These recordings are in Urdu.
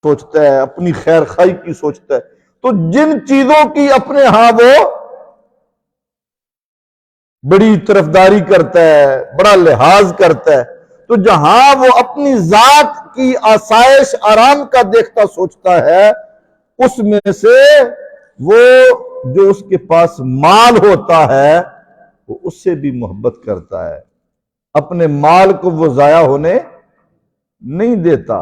سوچتا ہے، اپنی خیر خائی کی سوچتا ہے، تو جن چیزوں کی اپنے ہاں وہ بڑی طرفداری کرتا ہے، بڑا لحاظ کرتا ہے، تو جہاں وہ اپنی ذات کی آسائش آرام کا دیکھتا سوچتا ہے، اس میں سے وہ جو اس کے پاس مال ہوتا ہے وہ اس سے بھی محبت کرتا ہے، اپنے مال کو وہ ضائع ہونے نہیں دیتا۔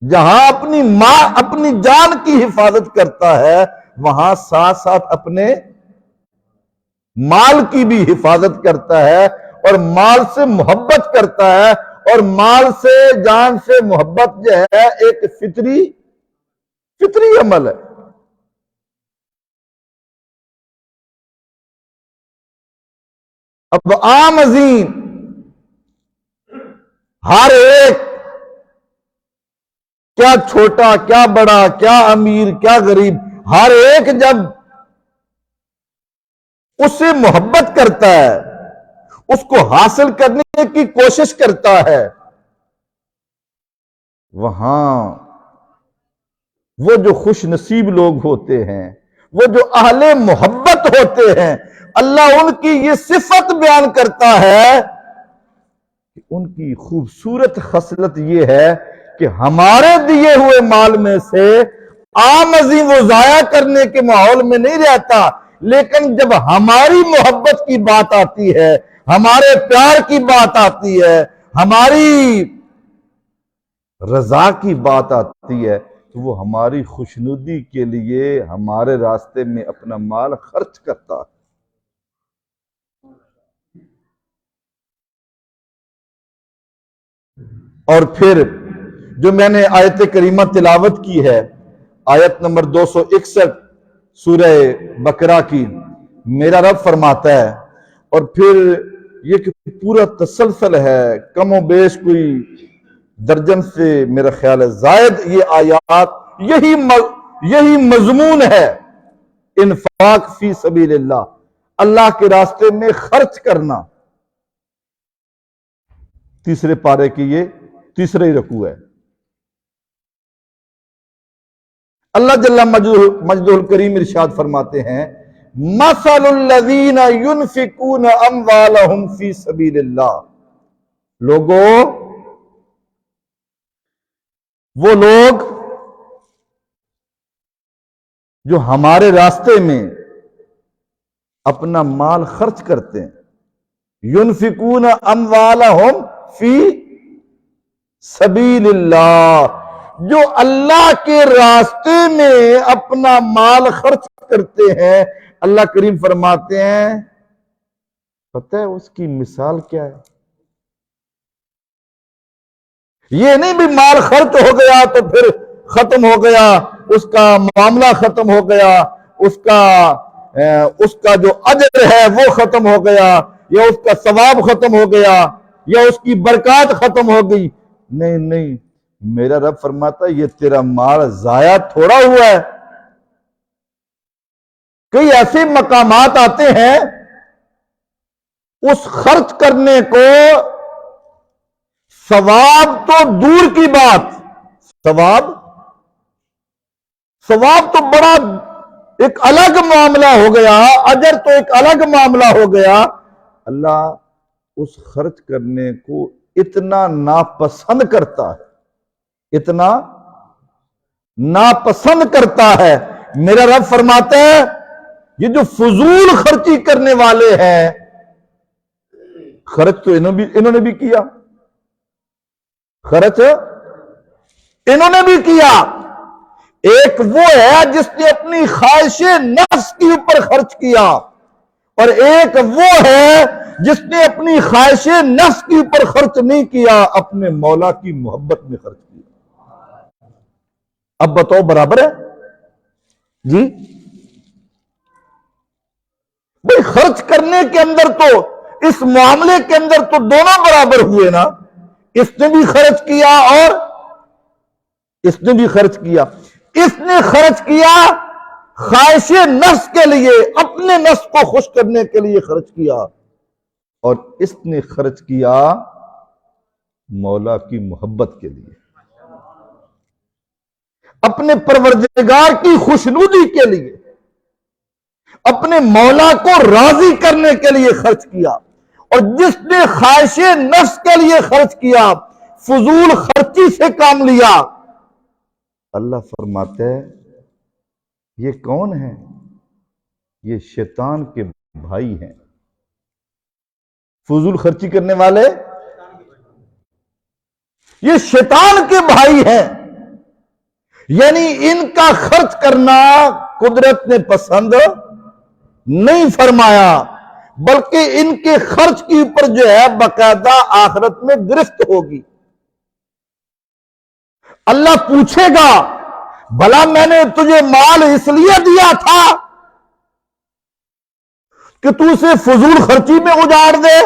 جہاں اپنی جان کی حفاظت کرتا ہے، وہاں ساتھ ساتھ اپنے مال کی بھی حفاظت کرتا ہے، اور مال سے محبت کرتا ہے، اور مال سے، جان سے محبت جو ہے ایک فطری عمل ہے۔ اب عام عظیم ہر ایک، کیا چھوٹا کیا بڑا، کیا امیر کیا غریب، ہر ایک جب اس سے محبت کرتا ہے، اس کو حاصل کرنے کی کوشش کرتا ہے، وہاں وہ جو خوش نصیب لوگ ہوتے ہیں، وہ جو اہل محبت ہوتے ہیں، اللہ ان کی یہ صفت بیان کرتا ہے کہ ان کی خوبصورت خصلت یہ ہے کہ ہمارے دیے ہوئے مال میں سے عام عظیم وہ ضائع کرنے کے ماحول میں نہیں رہتا، لیکن جب ہماری محبت کی بات آتی ہے، ہمارے پیار کی بات آتی ہے، ہماری رضا کی بات آتی ہے، تو وہ ہماری خوشنودی کے لیے ہمارے راستے میں اپنا مال خرچ کرتا ہے۔ اور پھر جو میں نے آیت کریمہ تلاوت کی ہے، آیت نمبر 261 سورہ بقرہ کی، میرا رب فرماتا ہے، اور پھر یہ کہ پورا تسلسل ہے، کم و بیش کوئی درجن سے میرا خیال ہے زائد یہ آیات، یہی مضمون ہے، انفاق فی سبیل اللہ، اللہ کے راستے میں خرچ کرنا۔ تیسرے پارے کی یہ تیسرا ہی رکوع ہے۔ اللہ جل مجدہ الکریم ارشاد فرماتے ہیں، مثل الذین ينفقون اموالهم فی سبیل اللہ، لوگوں، وہ لوگ جو ہمارے راستے میں اپنا مال خرچ کرتے ہیں، ينفقون اموالهم فی سبیل اللہ، جو اللہ کے راستے میں اپنا مال خرچ کرتے ہیں، اللہ کریم فرماتے ہیں، پتہ ہے اس کی مثال کیا ہے؟ یہ نہیں بھی مال خرچ ہو گیا تو پھر ختم ہو گیا، اس کا معاملہ ختم ہو گیا، اس کا جو اجر ہے وہ ختم ہو گیا، یا اس کا ثواب ختم ہو گیا، یا اس کی برکات ختم ہو گئی۔ نہیں نہیں، میرا رب فرماتا ہے یہ تیرا مال ضائع تھوڑا ہوا ہے۔ کئی ایسے مقامات آتے ہیں اس خرچ کرنے کو، ثواب تو دور کی بات، ثواب تو بڑا ایک الگ معاملہ ہو گیا، اجر تو ایک الگ معاملہ ہو گیا، اللہ اس خرچ کرنے کو اتنا ناپسند کرتا ہے، اتنا ناپسند کرتا ہے۔ میرا رب فرماتا ہے یہ جو فضول خرچی کرنے والے ہیں، خرچ تو انہوں نے بھی کیا، خرچ انہوں نے بھی کیا۔ ایک وہ ہے جس نے اپنی خواہش نفس کے اوپر خرچ کیا، اور ایک وہ ہے جس نے اپنی خواہش نفس کے اوپر خرچ نہیں کیا، اپنے مولا کی محبت میں خرچ کیا۔ اب بتاؤ برابر ہے جی؟ بھئی خرچ کرنے کے اندر تو، اس معاملے کے اندر تو دونوں برابر ہوئے نا، اس نے بھی خرچ کیا اور اس نے بھی خرچ کیا۔ اس نے خرچ کیا خواہش نفس کے لیے، اپنے نفس کو خوش کرنے کے لیے خرچ کیا، اور اس نے خرچ کیا مولا کی محبت کے لیے، اپنے پروردگار کی خوشنودی کے لیے، اپنے مولا کو راضی کرنے کے لیے خرچ کیا۔ اور جس نے خواہش نفس کے لیے خرچ کیا، فضول خرچی سے کام لیا، اللہ فرماتے ہیں یہ کون ہے؟ یہ شیطان کے بھائی ہیں۔ فضول خرچی کرنے والے یہ شیطان کے بھائی ہیں، یعنی ان کا خرچ کرنا قدرت نے پسند نہیں فرمایا، بلکہ ان کے خرچ کے اوپر جو ہے باقاعدہ آخرت میں گرفت ہوگی۔ اللہ پوچھے گا بھلا میں نے تجھے مال اس لیے دیا تھا کہ تو اسے فضول خرچی میں اجاڑ دے؟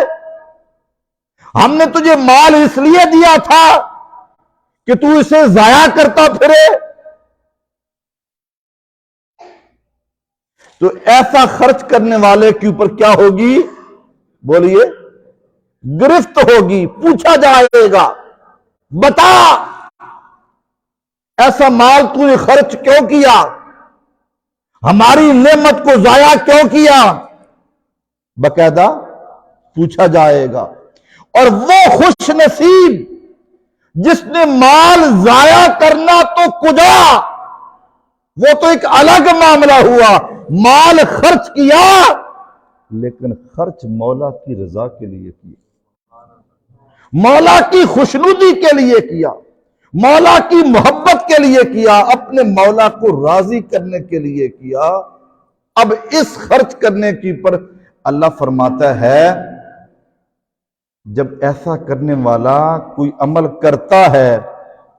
ہم نے تجھے مال اس لیے دیا تھا کہ تو اسے ضائع کرتا پھرے؟ تو ایسا خرچ کرنے والے کے اوپر کیا ہوگی؟ بولیے، گرفت ہوگی۔ پوچھا جائے گا بتا ایسا مال تو نے خرچ کیوں کیا؟ ہماری نعمت کو ضائع کیوں کیا؟ باقاعدہ پوچھا جائے گا۔ اور وہ خوش نصیب جس نے مال ضائع کرنا تو کجا، وہ تو ایک الگ معاملہ ہوا، مال خرچ کیا لیکن خرچ مولا کی رضا کے لیے کیا، مولا کی خوشنودی کے لیے کیا، مولا کی محبت کے لیے کیا، اپنے مولا کو راضی کرنے کے لیے کیا۔ اب اس خرچ کرنے کی پر اللہ فرماتا ہے جب ایسا کرنے والا کوئی عمل کرتا ہے،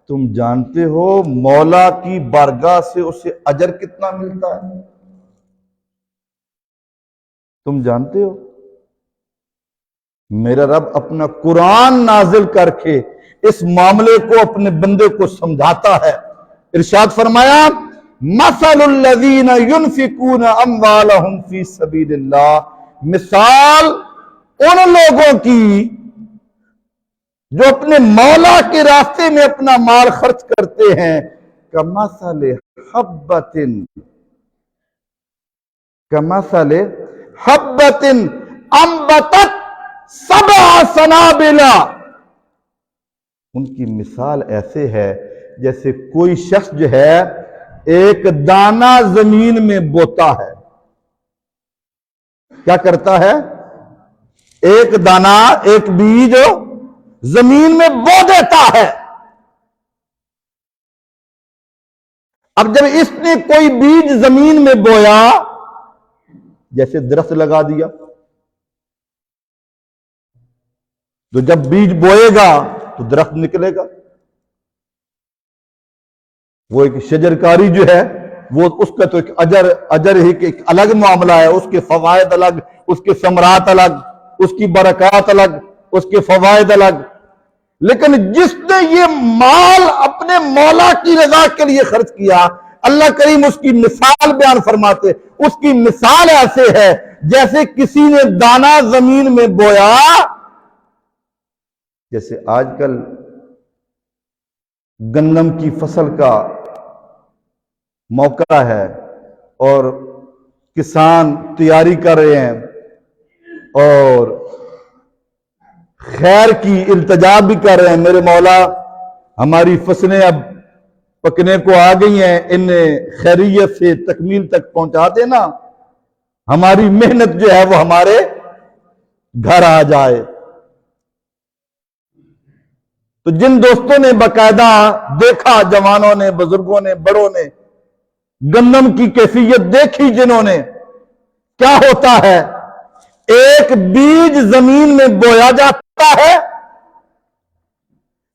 تم جانتے ہو مولا کی بارگاہ سے اسے اجر کتنا ملتا ہے؟ تم جانتے ہو؟ میرا رب اپنا قرآن نازل کر کے اس معاملے کو اپنے بندے کو سمجھاتا ہے۔ ارشاد فرمایا مثل الذین ينفقون اموالهم فی سبیل اللہ، مثال ان لوگوں کی جو اپنے مولا کے راستے میں اپنا مال خرچ کرتے ہیں، کمثل حبۃ انبتت سبع سنابل، ان کی مثال ایسے ہے جیسے کوئی شخص جو ہے ایک دانہ زمین میں بوتا ہے۔ کیا کرتا ہے؟ ایک دانہ، ایک بیج زمین میں بو دیتا ہے۔ اب جب اس نے کوئی بیج زمین میں بویا، جیسے درخت لگا دیا، تو جب بیج بوئے گا تو درخت نکلے گا۔ وہ ایک شجرکاری جو ہے وہ اس کا تو ایک اجر ہی ایک الگ معاملہ ہے، اس کے فوائد الگ، اس کے ثمرات الگ، اس کی برکات الگ، اس کے فوائد الگ۔ لیکن جس نے یہ مال اپنے مولا کی رضا کے لیے خرچ کیا، اللہ کریم اس کی مثال بیان فرماتے، اس کی مثال ایسے ہے جیسے کسی نے دانہ زمین میں بویا۔ جیسے آج کل گندم کی فصل کا موقع ہے اور کسان تیاری کر رہے ہیں اور خیر کی التجا بھی کر رہے ہیں، میرے مولا ہماری فصلیں اب پکنے کو آ گئی ہیں، انہیں خیریت سے تکمیل تک پہنچا دینا، ہماری محنت جو ہے وہ ہمارے گھر آ جائے۔ تو جن دوستوں نے باقاعدہ دیکھا، جوانوں نے، بزرگوں نے، بڑوں نے گندم کی کیفیت دیکھی، جنہوں نے، کیا ہوتا ہے؟ ایک بیج زمین میں بویا جاتا ہے،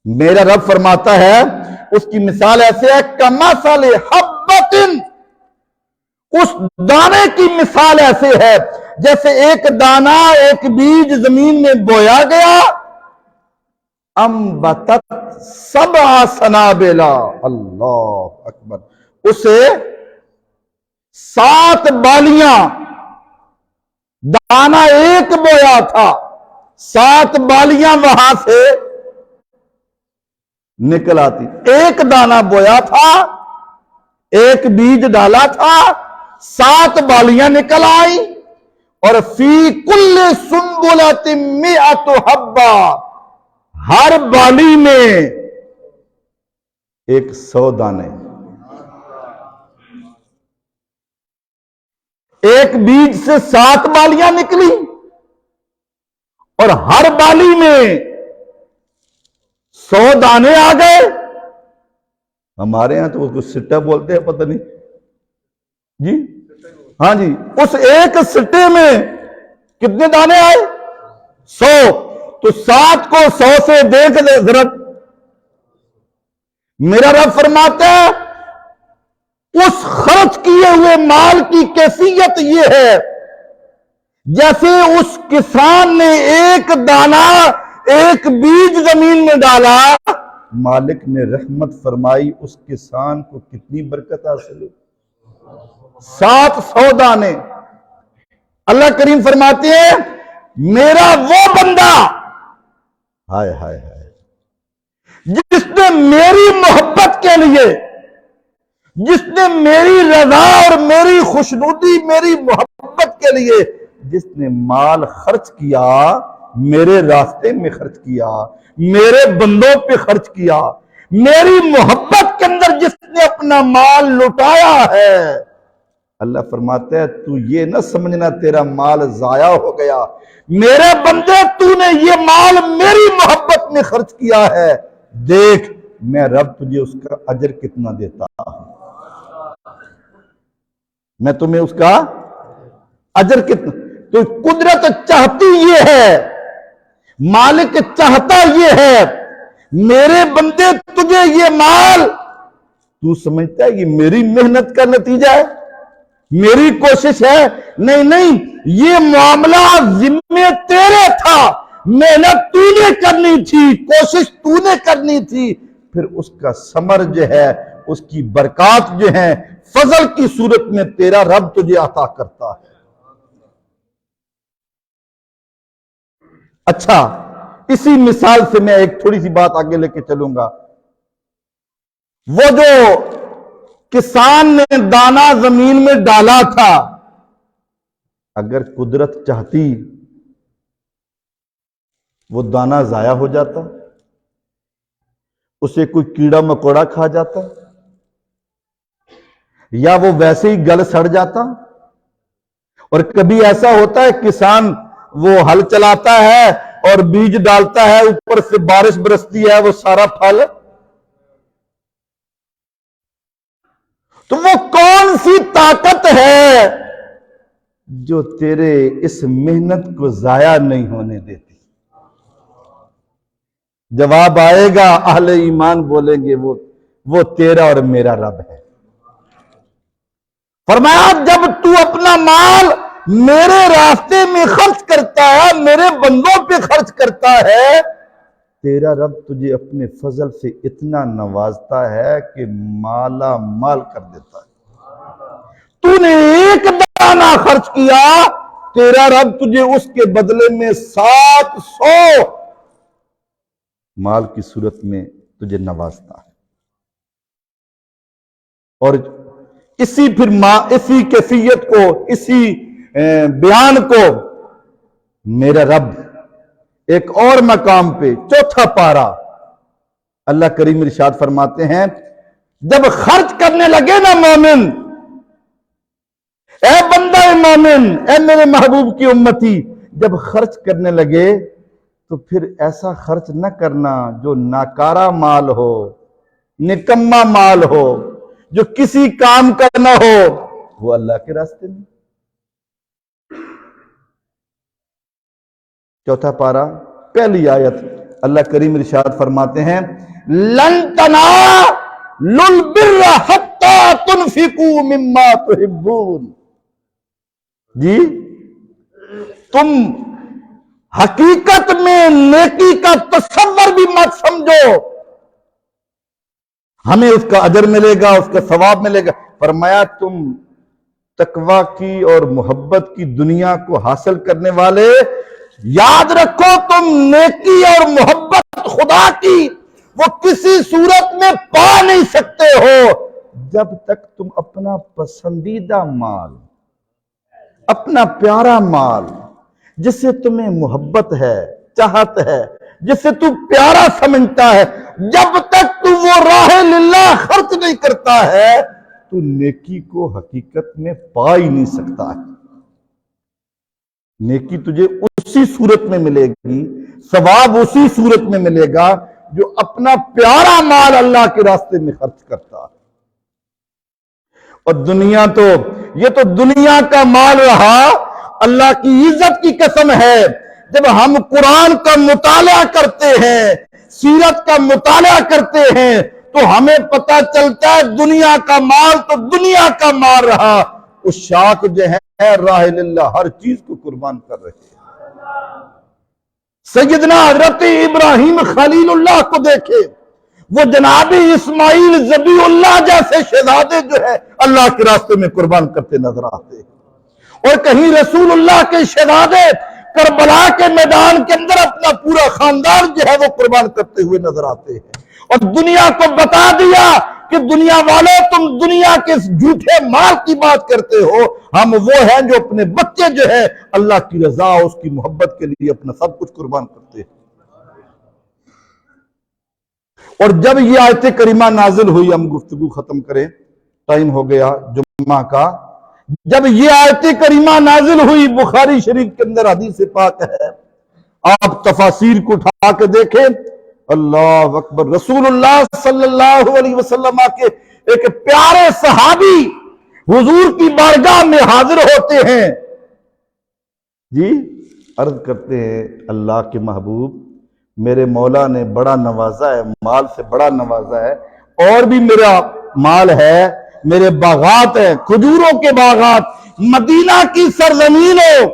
میرا رب فرماتا ہے اس کی مثال ایسے ہے کمثل حبۃ، اس دانے کی مثال ایسے ہے جیسے ایک دانہ، ایک بیج زمین میں بویا گیا، انبتت سبع سنابل، اللہ اکبر، اسے 7 بالیاں، دانہ ایک بویا تھا، 7 بالیاں وہاں سے نکل آتی. ایک دانہ بویا تھا, ایک بیج ڈالا تھا, 7 بالیاں نکل آئیں, اور فی کل سنبلۃ مئۃ حبہ, ہر بالی میں 100 دانے. ایک بیج سے 7 بالیاں نکلی اور ہر بالی میں 100 دانے آ گئے. ہمارے ہاں تو اس کو سٹا بولتے ہیں, پتہ نہیں جی. ہاں جی, اس ایک سٹے میں کتنے دانے آئے؟ 100. تو 7 کو 100 سے دیکھ لے ذرا. میرا رب فرماتا ہے اس خرچ کیے ہوئے مال کی کیفیت یہ ہے جیسے اس کسان نے ایک دانہ, ایک بیج زمین میں ڈالا, مالک نے رحمت فرمائی, اس کسان کو کتنی برکت حاصل ہوئی. 700 دانے. اللہ کریم فرماتے ہیں میرا وہ بندہ, ہائے ہائے ہائے, جس نے میری محبت کے لیے, جس نے میری رضا اور میری خوشنودی, میری محبت کے لیے جس نے مال خرچ کیا, میرے راستے میں خرچ کیا, میرے بندوں پہ خرچ کیا, میری محبت کے اندر جس نے اپنا مال لٹایا ہے, اللہ فرماتا ہے تو یہ نہ سمجھنا تیرا مال ضائع ہو گیا, میرے بندے تو نے یہ مال میری محبت میں خرچ کیا ہے, دیکھ میں رب تجھے اس کا اجر کتنا دیتا ہوں, میں تمہیں اس کا اجر کتنا. تو قدرت چاہتی یہ ہے, مالک چاہتا یہ ہے, میرے بندے تجھے یہ مال, تو سمجھتا ہے یہ میری محنت کا نتیجہ ہے, میری کوشش ہے؟ نہیں نہیں, یہ معاملہ ذمے تیرے تھا, محنت تو نے کرنی تھی, کوشش تو نے کرنی تھی, پھر اس کا ثمر جو ہے, اس کی برکات جو ہیں فضل کی صورت میں تیرا رب تجھے عطا کرتا ہے. اچھا, اسی مثال سے میں ایک تھوڑی سی بات آگے لے کے چلوں گا. وہ جو کسان نے دانہ زمین میں ڈالا تھا, اگر قدرت چاہتی وہ دانہ ضائع ہو جاتا, اسے کوئی کیڑا مکوڑا کھا جاتا, یا وہ ویسے ہی گل سڑ جاتا. اور کبھی ایسا ہوتا ہے کسان وہ ہل چلاتا ہے اور بیج ڈالتا ہے, اوپر سے بارش برستی ہے, وہ سارا پھل, تو وہ کون سی طاقت ہے جو تیرے اس محنت کو ضائع نہیں ہونے دیتی؟ جواب آئے گا, اہل ایمان بولیں گے وہ تیرا اور میرا رب ہے. فرمایا جب تو اپنا مال میرے راستے میں خرچ کرتا ہے, میرے بندوں پہ خرچ کرتا ہے, تیرا رب تجھے اپنے فضل سے اتنا نوازتا ہے کہ مالا مال کر دیتا ہے. تو نے ایک دانہ خرچ کیا, تیرا رب تجھے اس کے بدلے میں 700 مال کی صورت میں تجھے نوازتا ہے. اور اسی کیفیت کو, اسی بیان کو میرا رب ایک اور مقام پہ 4تھا پارہ اللہ کریم ارشاد فرماتے ہیں, جب خرچ کرنے لگے نا مومن, اے بندہ مومن, اے میرے محبوب کی امتی, جب خرچ کرنے لگے تو پھر ایسا خرچ نہ کرنا جو ناکارہ مال ہو, نکما مال ہو, جو کسی کام کا نہ ہو, وہ اللہ کے راستے میں. 4تھا پارہ پہلی آیت اللہ کریم ارشاد فرماتے ہیں, لن تنالوا البر حتى تنفقوا مما تحبون. جی تم حقیقت میں نیکی کا تصور بھی مت سمجھو, ہمیں اس کا اجر ملے گا, اس کا ثواب ملے گا. فرمایا تم تقوی کی اور محبت کی دنیا کو حاصل کرنے والے, یاد رکھو تم نیکی اور محبت خدا کی وہ کسی صورت میں پا نہیں سکتے ہو جب تک تم اپنا پسندیدہ مال، اپنا پیارا مال، جس سے تمہیں محبت ہے، چاہت ہے، جس سے تو پیارا سمجھتا ہے، جب تک تو وہ راہ للہ خرچ نہیں کرتا ہے تو نیکی کو حقیقت میں پا ہی نہیں سکتا ہے۔ نیکی تجھے اسی صورت میں ملے گی، ثواب اسی صورت میں ملے گا جو اپنا پیارا مال اللہ کے راستے میں خرچ کرتا ہے۔ اور دنیا تو، یہ تو دنیا کا مال رہا۔ اللہ کی عزت کی قسم ہے، جب ہم قرآن کا مطالعہ کرتے ہیں، سیرت کا مطالعہ کرتے ہیں، تو ہمیں پتہ چلتا ہے دنیا کا مال تو دنیا کا مال رہا۔ اس شاک جو ہے راہ للہ ہر چیز کو قربان کر رہے ہیں۔ سیدنا حضرت ابراہیم خلیل اللہ کو دیکھے، وہ جناب اسماعیل ذبیح اللہ جیسے شہزادے جو ہے اللہ کے راستے میں قربان کرتے نظر آتے ہیں۔ اور کہیں رسول اللہ کے شہزادے کربلا کے میدان کے اندر اپنا پورا خاندان جو ہے وہ قربان کرتے ہوئے نظر آتے ہیں۔ اور دنیا کو بتا دیا کہ دنیا والے تم دنیا کے جھوٹے مال کی بات کرتے ہو، ہم وہ ہیں جو اپنے بچے جو ہے اللہ کی رضا، اس کی محبت کے لیے اپنا سب کچھ قربان کرتے ہیں۔ اور جب یہ آیت کریمہ نازل ہوئی، ہم گفتگو ختم کریں، ٹائم ہو گیا جمعہ کا، جب یہ آیت کریمہ نازل ہوئی، بخاری شریف کے اندر حدیث پاک ہے، آپ تفاسیر کو اٹھا کے دیکھیں، اللہ اکبر، رسول اللہ صلی اللہ علیہ وسلم کے ایک پیارے صحابی حضور کی بارگاہ میں حاضر ہوتے ہیں، جی عرض کرتے ہیں اللہ کے محبوب، میرے مولا نے بڑا نوازا ہے، مال سے بڑا نوازا ہے، اور بھی میرا مال ہے، میرے باغات ہیں، کھجوروں کے باغات، مدینہ کی سرزمین ہو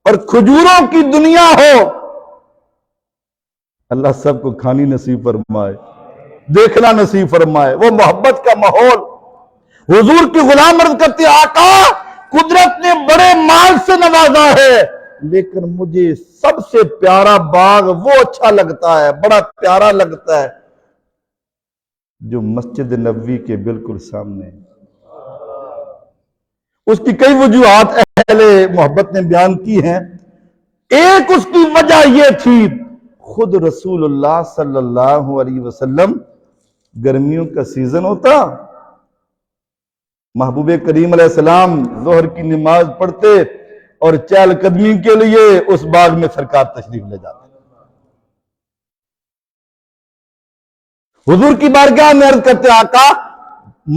اور کھجوروں کی دنیا ہو، اللہ سب کو کھانی نصیب فرمائے، دیکھنا نصیب فرمائے، وہ محبت کا ماحول۔ حضور کی غلام عرض کرتے آقا، قدرت نے بڑے مال سے نوازا ہے، لیکن مجھے سب سے پیارا باغ وہ اچھا لگتا ہے، بڑا پیارا لگتا ہے جو مسجد نبوی کے بالکل سامنے۔ اس کی کئی وجوہات اہل محبت نے بیان کی ہیں۔ ایک اس کی وجہ یہ تھی، خود رسول اللہ صلی اللہ علیہ وسلم، گرمیوں کا سیزن ہوتا، محبوب کریم علیہ السلام ظہر کی نماز پڑھتے اور چہل قدمی کے لیے اس باغ میں سرکار تشریف لے جاتے۔ حضور کی بارگاہ میں عرض کرتے آقا،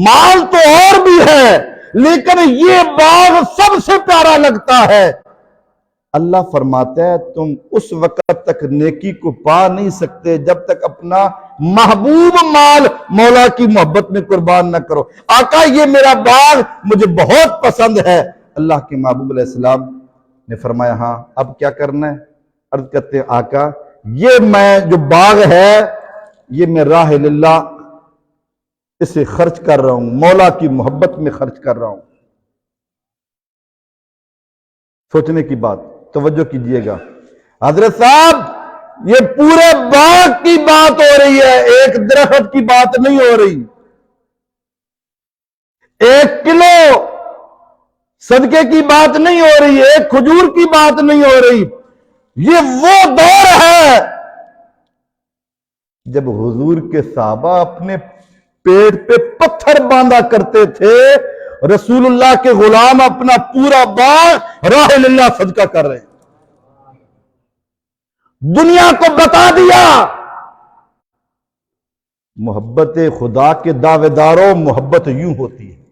مال تو اور بھی ہے لیکن یہ باغ سب سے پیارا لگتا ہے۔ اللہ فرماتا ہے تم اس وقت تک نیکی کو پا نہیں سکتے جب تک اپنا محبوب مال مولا کی محبت میں قربان نہ کرو۔ آقا یہ میرا باغ مجھے بہت پسند ہے۔ اللہ کے محبوب علیہ السلام نے فرمایا ہاں اب کیا کرنا ہے؟ عرض کرتے ہیں آقا یہ میں جو باغ ہے یہ میں راہ للہ اسے خرچ کر رہا ہوں، مولا کی محبت میں خرچ کر رہا ہوں۔ سوچنے کی بات، توجہ کیجئے گا حضرت صاحب، یہ پورے باغ کی بات ہو رہی ہے، ایک درخت کی بات نہیں ہو رہی، 1 کلو صدقے کی بات نہیں ہو رہی، 1 کھجور کی بات نہیں ہو رہی۔ یہ وہ دور ہے جب حضور کے صحابہ اپنے پیٹ پہ پتھر باندھا کرتے تھے، رسول اللہ کے غلام اپنا پورا باغ راہ للہ صدقہ کر رہے ہیں۔ دنیا کو بتا دیا محبت خدا کے دعوے داروں، محبت یوں ہوتی ہے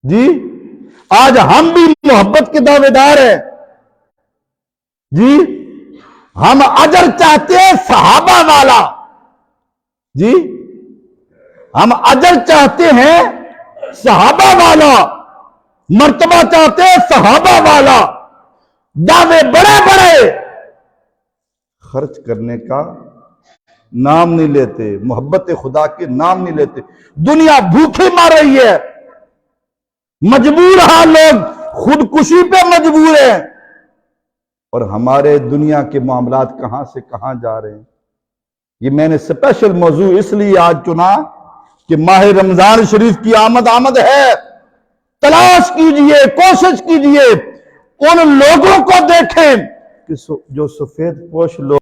جی۔ آج ہم بھی محبت کے دعوے دار ہیں جی، ہم اجر چاہتے ہیں صحابہ والا جی، ہم اجر چاہتے ہیں صحابہ والا، مرتبہ چاہتے ہیں صحابہ والا، دعوے بڑے بڑے، خرچ کرنے کا نام نہیں لیتے، محبت خدا کے نام نہیں لیتے۔ دنیا بھوکھی مار رہی ہے، مجبور ہیں لوگ، خودکشی پہ مجبور ہیں، اور ہمارے دنیا کے معاملات کہاں سے کہاں جا رہے ہیں۔ یہ میں نے سپیشل موضوع اس لیے آج چنا کہ ماہ رمضان شریف کی آمد ہے. تلاش کیجئے، کوشش کیجئے، ان لوگوں کو دیکھیں کہ جو سفید پوش لوگ